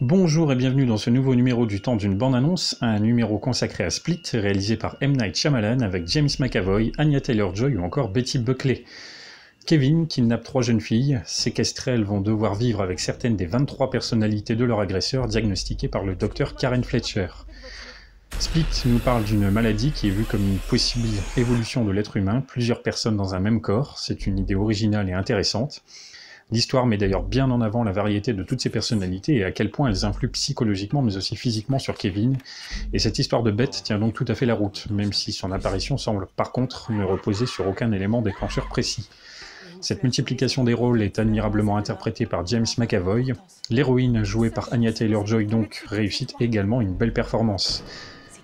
Bonjour et bienvenue dans ce nouveau numéro du Temps d'une bande-annonce, un numéro consacré à Split, réalisé par M. Night Shyamalan avec James McAvoy, Anya Taylor-Joy ou encore Betty Buckley. Kevin kidnappe 3 jeunes filles. Séquestrées, elles vont devoir vivre avec certaines des 23 personnalités de leur agresseur, diagnostiquées par le docteur Karen Fletcher. Split nous parle d'une maladie qui est vue comme une possible évolution de l'être humain, plusieurs personnes dans un même corps. C'est une idée originale et intéressante. L'histoire met d'ailleurs bien en avant la variété de toutes ces personnalités et à quel point elles influent psychologiquement mais aussi physiquement sur Kevin. Et cette histoire de bête tient donc tout à fait la route, même si son apparition semble par contre ne reposer sur aucun élément déclencheur précis. Cette multiplication des rôles est admirablement interprétée par James McAvoy. L'héroïne, jouée par Anya Taylor-Joy donc, réussit également une belle performance.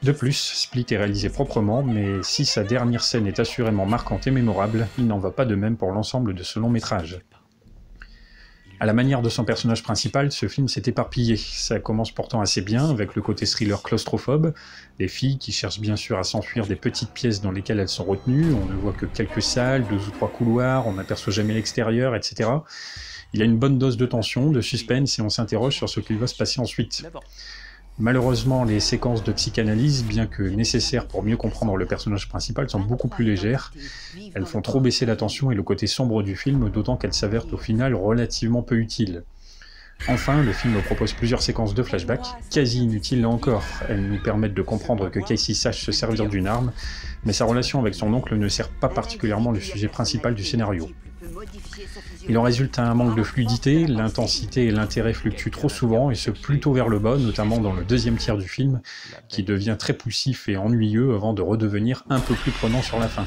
De plus, Split est réalisé proprement, mais si sa dernière scène est assurément marquante et mémorable, il n'en va pas de même pour l'ensemble de ce long métrage. À la manière de son personnage principal, ce film s'est éparpillé. Ça commence pourtant assez bien, avec le côté thriller claustrophobe, des filles qui cherchent bien sûr à s'enfuir des petites pièces dans lesquelles elles sont retenues, on ne voit que quelques salles, 2 ou 3 couloirs, on n'aperçoit jamais l'extérieur, etc. Il y a une bonne dose de tension, de suspense, et on s'interroge sur ce qu'il va se passer ensuite. Malheureusement, les séquences de psychanalyse, bien que nécessaires pour mieux comprendre le personnage principal, sont beaucoup plus légères. Elles font trop baisser la tension et le côté sombre du film, d'autant qu'elles s'avèrent au final relativement peu utiles. Enfin, le film propose plusieurs séquences de flashback, quasi inutiles là encore. Elles nous permettent de comprendre que Casey sache se servir d'une arme, mais sa relation avec son oncle ne sert pas particulièrement le sujet principal du scénario. Il en résulte un manque de fluidité, l'intensité et l'intérêt fluctuent trop souvent, et ce plutôt vers le bas, notamment dans le deuxième tiers du film, qui devient très poussif et ennuyeux avant de redevenir un peu plus prenant sur la fin.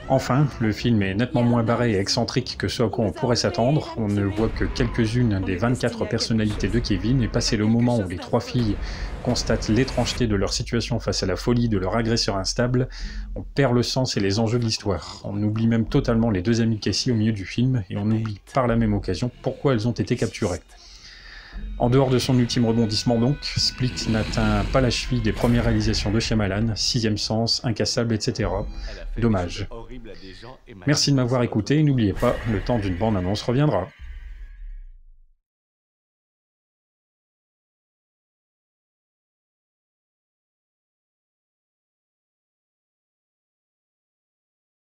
Enfin, le film est nettement moins barré et excentrique que ce à quoi on pourrait s'attendre. On ne voit que quelques-unes des 24 personnalités de Kevin, et passé le moment où les 3 filles constatent l'étrangeté de leur situation face à la folie de leur agresseur instable, on perd le sens et les enjeux de l'histoire. On oublie même totalement les 2 amies de Casey au milieu du film, et on oublie par la même occasion pourquoi elles ont été capturées. En dehors de son ultime rebondissement donc, Split n'atteint pas la cheville des premières réalisations de Shyamalan, Sixième Sens, Incassable, etc. Dommage. Merci de m'avoir écouté et n'oubliez pas, le temps d'une bande-annonce reviendra.